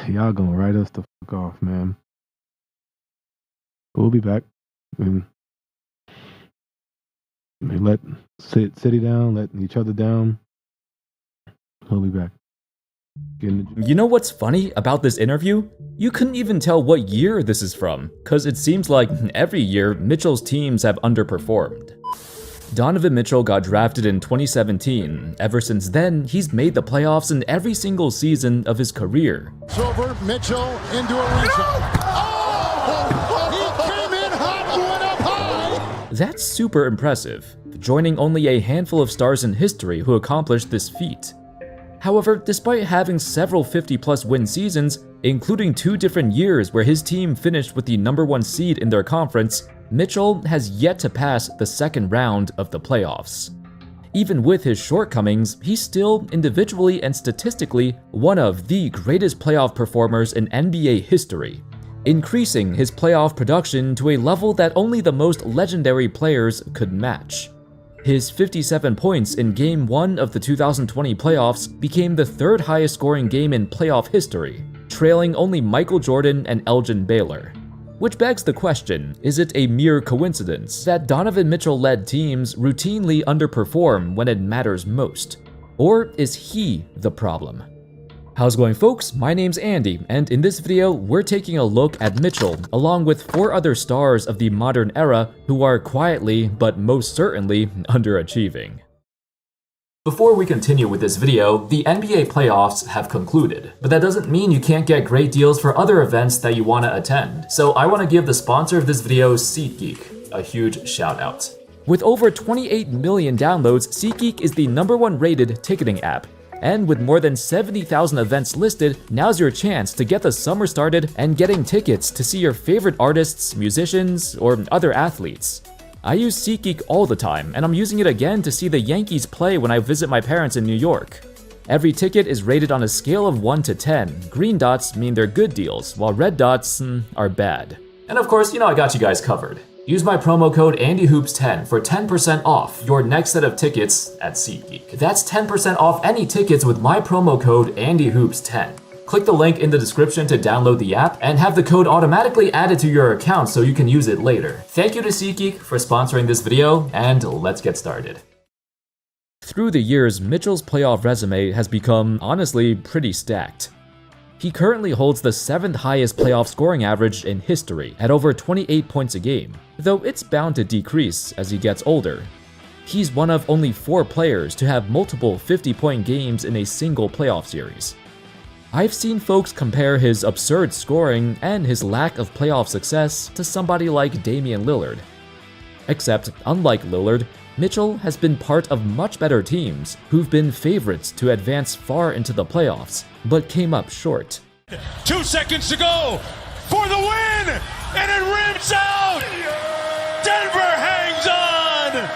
Y'all gonna write us the fuck off, man. We'll be back. And we let City down, let each other down. We'll be back. You know what's funny about this interview? You couldn't even tell what year this is from, cause it seems like every year Mitchell's teams have underperformed. Donovan Mitchell got drafted in 2017. Ever since then, he's made the playoffs in every single season of his career. It's over, Mitchell into a rebound. Oh! He came in hot, went up high! That's super impressive, joining only a handful of stars in history who accomplished this feat. However, despite having several 50-plus win seasons, including 2 different years where his team finished with the #1 seed in their conference, Mitchell has yet to pass the second round of the playoffs. Even with his shortcomings, he's still, individually and statistically, one of the greatest playoff performers in NBA history, increasing his playoff production to a level that only the most legendary players could match. His 57 points in Game 1 of the 2020 playoffs became the 3rd highest scoring game in playoff history, trailing only Michael Jordan and Elgin Baylor. Which begs the question, is it a mere coincidence that Donovan Mitchell-led teams routinely underperform when it matters most? Or is he the problem? How's it going, folks? My name's Andy, and in this video, we're taking a look at Mitchell, along with 4 other stars of the modern era who are quietly, but most certainly, underachieving. Before we continue with this video, the NBA playoffs have concluded, but that doesn't mean you can't get great deals for other events that you want to attend. So I want to give the sponsor of this video, SeatGeek, a huge shout out. With over 28 million downloads, SeatGeek is the #1 rated ticketing app. And with more than 70,000 events listed, now's your chance to get the summer started and getting tickets to see your favorite artists, musicians, or other athletes. I use SeatGeek all the time, and I'm using it again to see the Yankees play when I visit my parents in New York. Every ticket is rated on a scale of 1 to 10. Green dots mean they're good deals, while red dots are bad. And of course, I got you guys covered. Use my promo code ANDYHOOPS10 for 10% off your next set of tickets at SeatGeek. That's 10% off any tickets with my promo code ANDYHOOPS10. Click the link in the description to download the app and have the code automatically added to your account so you can use it later. Thank you to SeatGeek for sponsoring this video, and let's get started. Through the years, Mitchell's playoff resume has become, honestly, pretty stacked. He currently holds the 7th highest playoff scoring average in history at over 28 points a game, though it's bound to decrease as he gets older. He's one of only 4 players to have multiple 50-point games in a single playoff series. I've seen folks compare his absurd scoring and his lack of playoff success to somebody like Damian Lillard. Except, unlike Lillard, Mitchell has been part of much better teams who've been favorites to advance far into the playoffs, but came up short. 2 seconds to go for the win, and it rims out! Denver hangs on!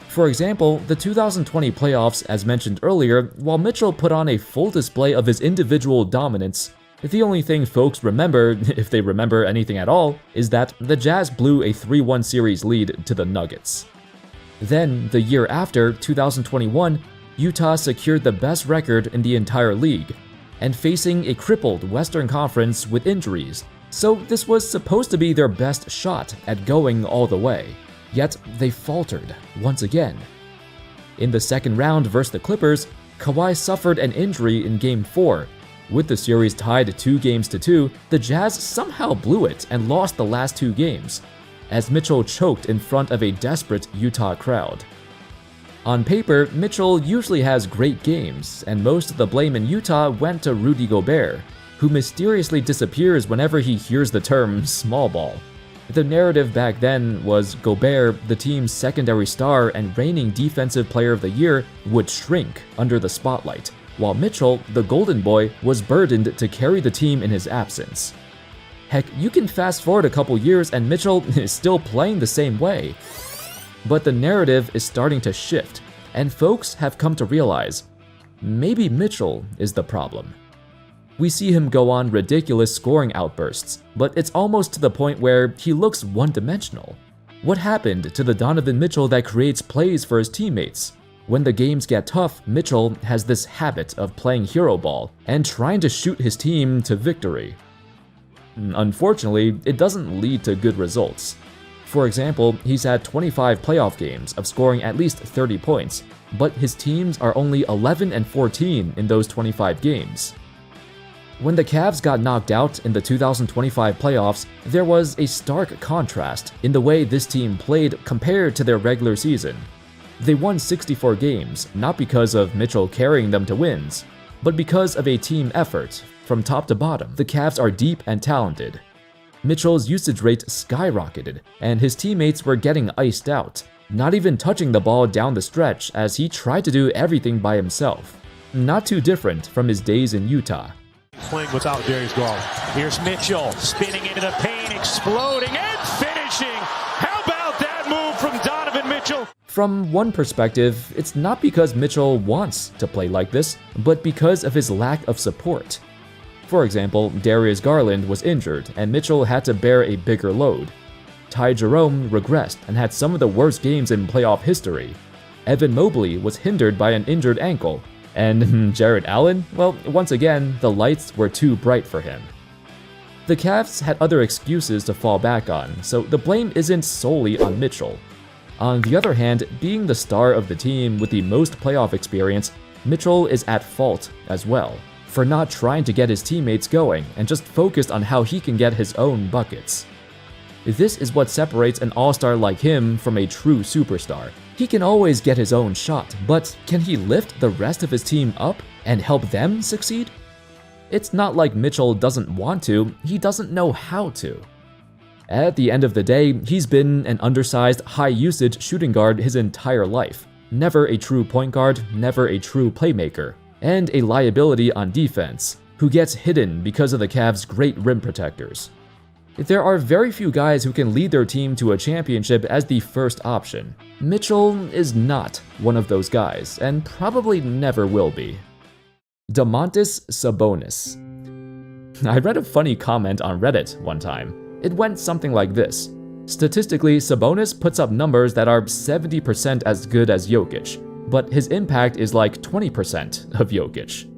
For example, the 2020 playoffs, as mentioned earlier, while Mitchell put on a full display of his individual dominance, the only thing folks remember, if they remember anything at all, is that the Jazz blew a 3-1 series lead to the Nuggets. Then, the year after, 2021, Utah secured the best record in the entire league, and facing a crippled Western Conference with injuries, so this was supposed to be their best shot at going all the way. Yet, they faltered once again. In the second round versus the Clippers, Kawhi suffered an injury in Game 4. With the series tied 2-2, the Jazz somehow blew it and lost the last 2 games, as Mitchell choked in front of a desperate Utah crowd. On paper, Mitchell usually has great games, and most of the blame in Utah went to Rudy Gobert, who mysteriously disappears whenever he hears the term small ball. The narrative back then was Gobert, the team's secondary star and reigning Defensive Player of the Year, would shrink under the spotlight, while Mitchell, the golden boy, was burdened to carry the team in his absence. Heck, you can fast forward a couple years and Mitchell is still playing the same way. But the narrative is starting to shift, and folks have come to realize, maybe Mitchell is the problem. We see him go on ridiculous scoring outbursts, but it's almost to the point where he looks one-dimensional. What happened to the Donovan Mitchell that creates plays for his teammates? When the games get tough, Mitchell has this habit of playing hero ball and trying to shoot his team to victory. Unfortunately, it doesn't lead to good results. For example, he's had 25 playoff games of scoring at least 30 points, but his teams are only 11 and 14 in those 25 games. When the Cavs got knocked out in the 2025 playoffs, there was a stark contrast in the way this team played compared to their regular season. They won 64 games, not because of Mitchell carrying them to wins, but because of a team effort. From top to bottom, the Cavs are deep and talented. Mitchell's usage rate skyrocketed, and his teammates were getting iced out, not even touching the ball down the stretch as he tried to do everything by himself. Not too different from his days in Utah. Playing without Darius Garland. Here's Mitchell spinning into the paint, exploding and finishing. How about that move from Donovan Mitchell? From one perspective, it's not because Mitchell wants to play like this, but because of his lack of support. For example, Darius Garland was injured and Mitchell had to bear a bigger load. Ty Jerome regressed and had some of the worst games in playoff history. Evan Mobley was hindered by an injured ankle. And Jarrett Allen? Well, once again, the lights were too bright for him. The Cavs had other excuses to fall back on, so the blame isn't solely on Mitchell. On the other hand, being the star of the team with the most playoff experience, Mitchell is at fault as well, for not trying to get his teammates going and just focused on how he can get his own buckets. This is what separates an all-star like him from a true superstar. He can always get his own shot, but can he lift the rest of his team up and help them succeed? It's not like Mitchell doesn't want to, he doesn't know how to. At the end of the day, he's been an undersized, high-usage shooting guard his entire life. Never a true point guard, never a true playmaker, and a liability on defense, who gets hidden because of the Cavs' great rim protectors. There are very few guys who can lead their team to a championship as the first option. Mitchell is not one of those guys, and probably never will be. Domantas Sabonis. I read a funny comment on Reddit one time. It went something like this. Statistically, Sabonis puts up numbers that are 70% as good as Jokic, but his impact is like 20% of Jokic.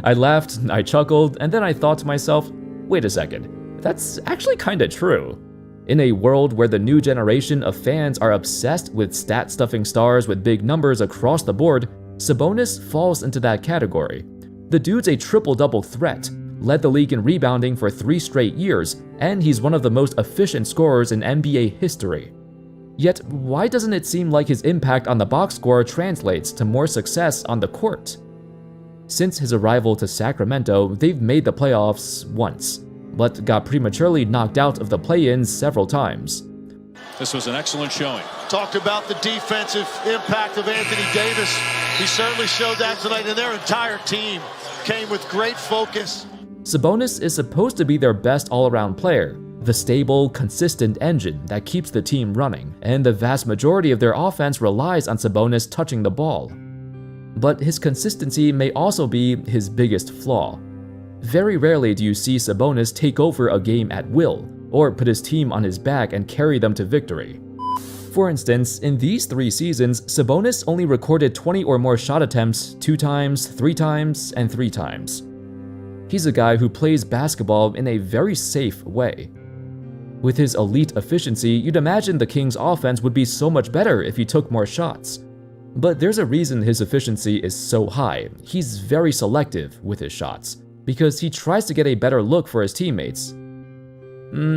I laughed, I chuckled, and then I thought to myself, wait a second. That's actually kinda true. In a world where the new generation of fans are obsessed with stat-stuffing stars with big numbers across the board, Sabonis falls into that category. The dude's a triple-double threat, led the league in rebounding for 3 straight years, and he's one of the most efficient scorers in NBA history. Yet, why doesn't it seem like his impact on the box score translates to more success on the court? Since his arrival to Sacramento, they've made the playoffs once, but got prematurely knocked out of the play-ins several times. This was an excellent showing. Talked about the defensive impact of Anthony Davis. He certainly showed that tonight, and their entire team came with great focus. Sabonis is supposed to be their best all-around player, the stable, consistent engine that keeps the team running, and the vast majority of their offense relies on Sabonis touching the ball. But his consistency may also be his biggest flaw. Very rarely do you see Sabonis take over a game at will, or put his team on his back and carry them to victory. For instance, in these 3 seasons, Sabonis only recorded 20 or more shot attempts 2 times, 3 times, and 3 times. He's a guy who plays basketball in a very safe way. With his elite efficiency, you'd imagine the Kings' offense would be so much better if he took more shots. But there's a reason his efficiency is so high. He's very selective with his shots, because he tries to get a better look for his teammates.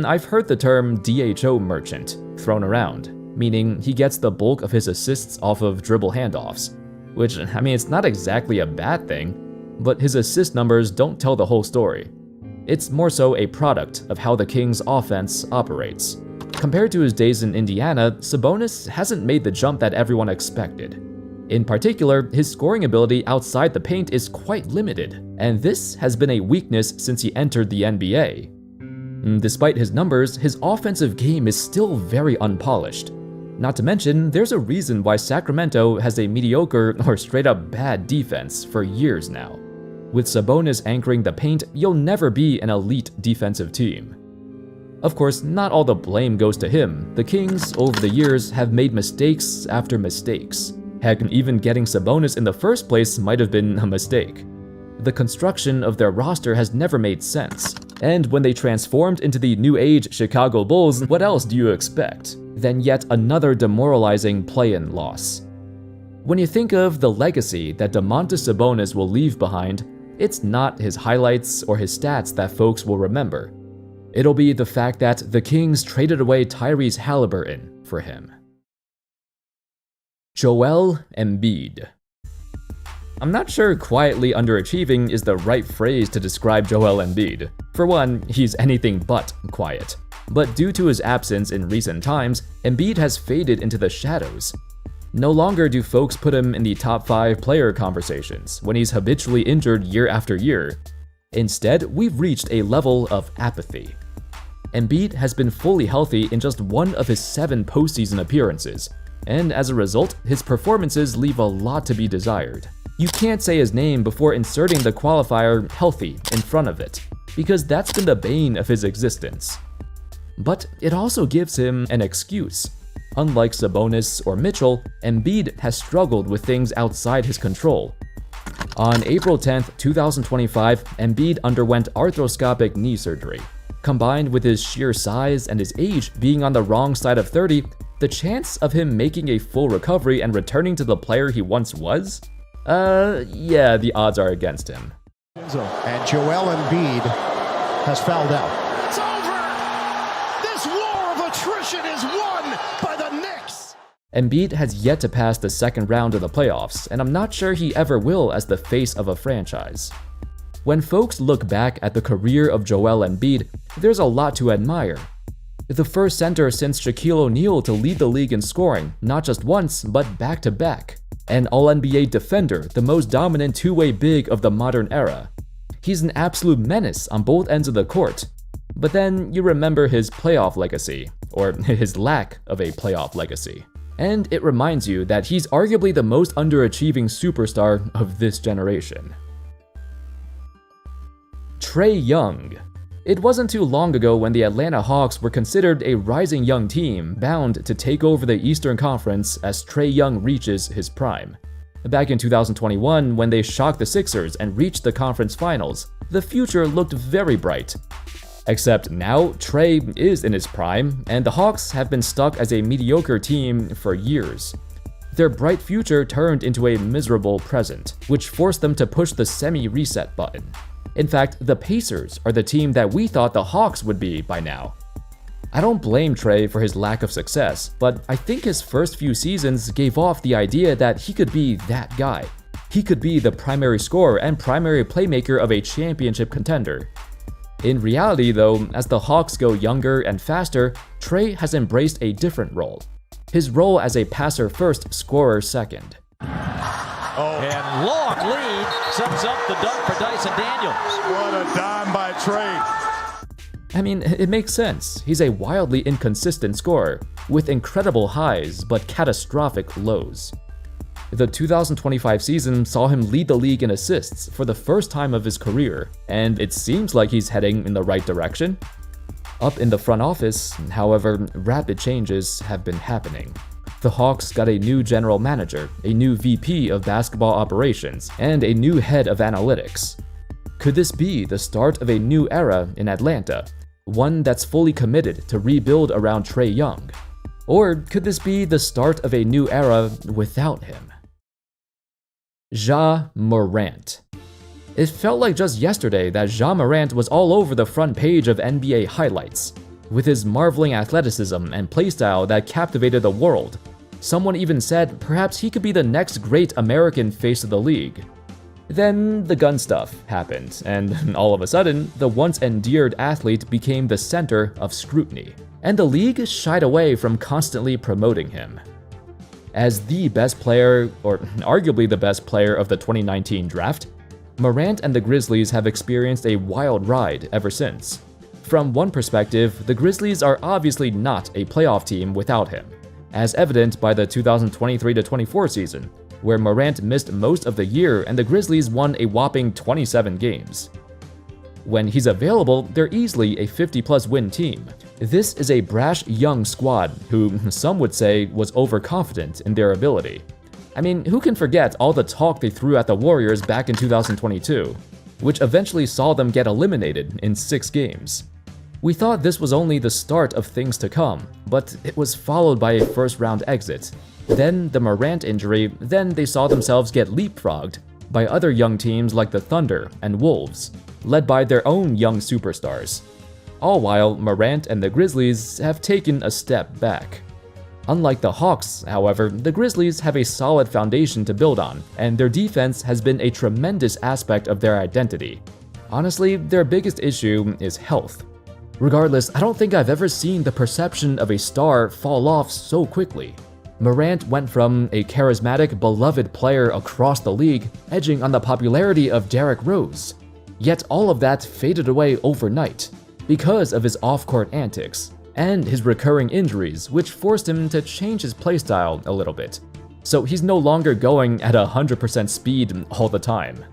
I've heard the term DHO merchant thrown around, meaning he gets the bulk of his assists off of dribble handoffs, which, I mean, it's not exactly a bad thing, but his assist numbers don't tell the whole story. It's more so a product of how the Kings' offense operates. Compared to his days in Indiana, Sabonis hasn't made the jump that everyone expected. In particular, his scoring ability outside the paint is quite limited, and this has been a weakness since he entered the NBA. Despite his numbers, his offensive game is still very unpolished. Not to mention, there's a reason why Sacramento has a mediocre or straight-up bad defense for years now. With Sabonis anchoring the paint, you'll never be an elite defensive team. Of course, not all the blame goes to him. The Kings, over the years, have made mistakes after mistakes, Heck, even getting Sabonis in the first place might have been a mistake. The construction of their roster has never made sense. And when they transformed into the new age Chicago Bulls, what else do you expect than yet another demoralizing play-in loss? When you think of the legacy that Domantas Sabonis will leave behind, it's not his highlights or his stats that folks will remember. It'll be the fact that the Kings traded away Tyrese Haliburton for him. Joel Embiid. I'm not sure quietly underachieving is the right phrase to describe Joel Embiid. For one, he's anything but quiet. But due to his absence in recent times, Embiid has faded into the shadows. No longer do folks put him in the top 5 player conversations when he's habitually injured year after year. Instead, we've reached a level of apathy. Embiid has been fully healthy in just one of his 7 postseason appearances, and as a result, his performances leave a lot to be desired. You can't say his name before inserting the qualifier healthy in front of it, because that's been the bane of his existence. But it also gives him an excuse. Unlike Sabonis or Mitchell, Embiid has struggled with things outside his control. On April 10, 2025, Embiid underwent arthroscopic knee surgery. Combined with his sheer size and his age being on the wrong side of 30, the chance of him making a full recovery and returning to the player he once was? Yeah, the odds are against him. And Joel Embiid has fouled out. It's over! This war of attrition is won by the Knicks! Embiid has yet to pass the second round of the playoffs, and I'm not sure he ever will as the face of a franchise. When folks look back at the career of Joel Embiid, there's a lot to admire. The first center since Shaquille O'Neal to lead the league in scoring, not just once, but back-to-back. An All-NBA defender, the most dominant two-way big of the modern era. He's an absolute menace on both ends of the court. But then you remember his playoff legacy, or his lack of a playoff legacy. And it reminds you that he's arguably the most underachieving superstar of this generation. Trey Young. It wasn't too long ago when the Atlanta Hawks were considered a rising young team bound to take over the Eastern Conference as Trey Young reaches his prime. Back in 2021, when they shocked the Sixers and reached the conference finals, the future looked very bright. Except now, Trey is in his prime, and the Hawks have been stuck as a mediocre team for years. Their bright future turned into a miserable present, which forced them to push the semi-reset button. In fact, the Pacers are the team that we thought the Hawks would be by now. I don't blame Trey for his lack of success, but I think his first few seasons gave off the idea that he could be that guy. He could be the primary scorer and primary playmaker of a championship contender. In reality though, as the Hawks go younger and faster, Trey has embraced a different role. His role as a passer first, scorer second. And long lead sets up the dunk for Dyson Daniels. What a dime by Trey. I mean, it makes sense. He's a wildly inconsistent scorer, with incredible highs but catastrophic lows. The 2025 season saw him lead the league in assists for the first time of his career, and it seems like he's heading in the right direction. Up in the front office, however, rapid changes have been happening. The Hawks got a new general manager, a new VP of basketball operations, and a new head of analytics. Could this be the start of a new era in Atlanta, one that's fully committed to rebuild around Trey Young? Or could this be the start of a new era without him? Ja Morant. It felt like just yesterday that Ja Morant was all over the front page of NBA highlights. With his marveling athleticism and playstyle that captivated the world, someone even said perhaps he could be the next great American face of the league. Then the gun stuff happened, and all of a sudden, the once endeared athlete became the center of scrutiny, and the league shied away from constantly promoting him. As the best player, or arguably the best player of the 2019 draft, Morant and the Grizzlies have experienced a wild ride ever since. From one perspective, the Grizzlies are obviously not a playoff team without him, as evident by the 2023-24 season, where Morant missed most of the year and the Grizzlies won a whopping 27 games. When he's available, they're easily a 50-plus win team. This is a brash young squad who some would say was overconfident in their ability. I mean, who can forget all the talk they threw at the Warriors back in 2022, which eventually saw them get eliminated in 6 games. We thought this was only the start of things to come, but it was followed by a first-round exit. Then the Morant injury, then they saw themselves get leapfrogged by other young teams like the Thunder and Wolves, led by their own young superstars. All while Morant and the Grizzlies have taken a step back. Unlike the Hawks, however, the Grizzlies have a solid foundation to build on, and their defense has been a tremendous aspect of their identity. Honestly, their biggest issue is health. Regardless, I don't think I've ever seen the perception of a star fall off so quickly. Morant went from a charismatic, beloved player across the league, edging on the popularity of Derrick Rose. Yet all of that faded away overnight, because of his off-court antics, and his recurring injuries, which forced him to change his playstyle a little bit. So he's no longer going at 100% speed all the time.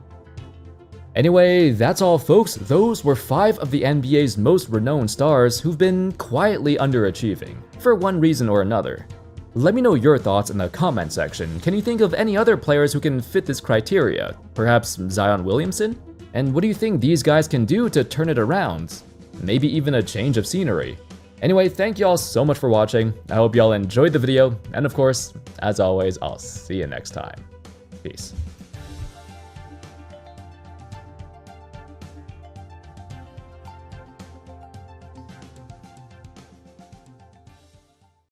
Anyway, that's all folks. Those were 5 of the NBA's most renowned stars who've been quietly underachieving, for one reason or another. Let me know your thoughts in the comment section. Can you think of any other players who can fit this criteria? Perhaps Zion Williamson? And what do you think these guys can do to turn it around? Maybe even a change of scenery. Anyway, thank you all so much for watching. I hope y'all enjoyed the video, and of course, as always, I'll see you next time. Peace.